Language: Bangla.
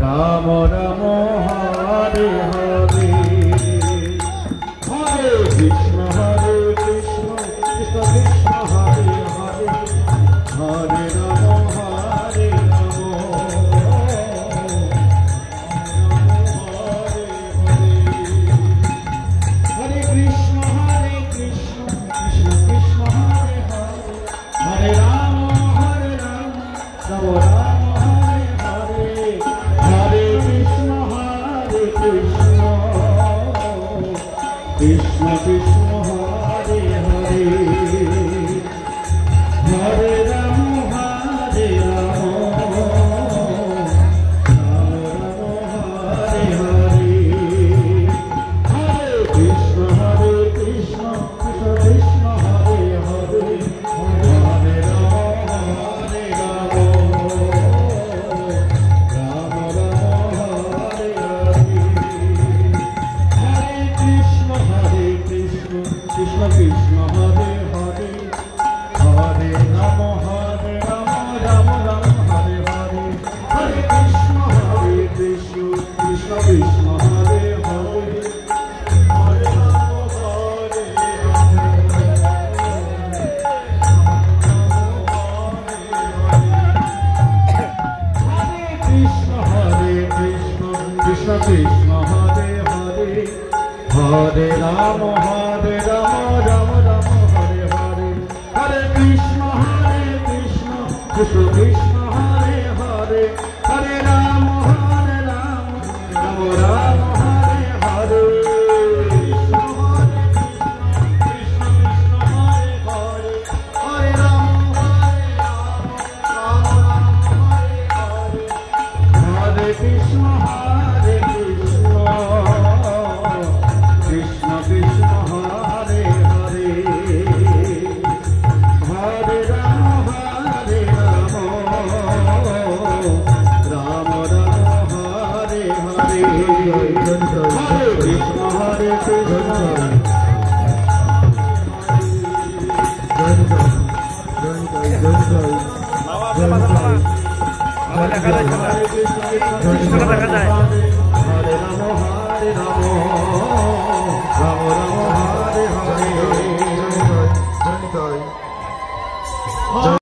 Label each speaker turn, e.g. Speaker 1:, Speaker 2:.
Speaker 1: রাম রাম হরে হরে হরে কৃষ্ণ কৃষ্ণ কৃষ্ণ হরে হরে হরে রাম হরে রাম হরে কৃষ্ণ কৃষ্ণ কৃষ্ণ হরে হরে হরে রাম রাম রাম হরে হরে হরে কৃষ্ণ কৃষ্ণ কৃষ্ণ হরে হরে হরে রাম হরে রাম রাম হরে হরে হরে কৃষ্ণ কৃষ্ণ কৃষ্ণ হরে হরে হরে রাম হরে রাম রাম হরে হরে হরে কৃষ্ণ কৃষ্ণ কৃষ্ণ হরে হরে হরে রাম রাম রাম হরে হরে হরে কৃষ্ণ কৃষ্ণ কৃষ্ণ হরে হরে হরে রাম হরে হরে কৃষ্ণ কৃষ্ণ কৃষ্ণ হরে হরে হরে রাম রাম রাম হরে হরে হরে কৃষ্ণ কৃষ্ণ কৃষ্ণ হরে হরে হরে রাম রাম রাম হরে হরে কৃষ্ণ কৃষ্ণ হরে হরে হরে রাম রাম হরে হরে হরে কৃষ্ণ কৃষ্ণ কৃষ্ণ কৃষ্ণ হরে হরে হরে রাম রাম রাম হরে হরে হরে কৃষ্ণ কৃষ্ণ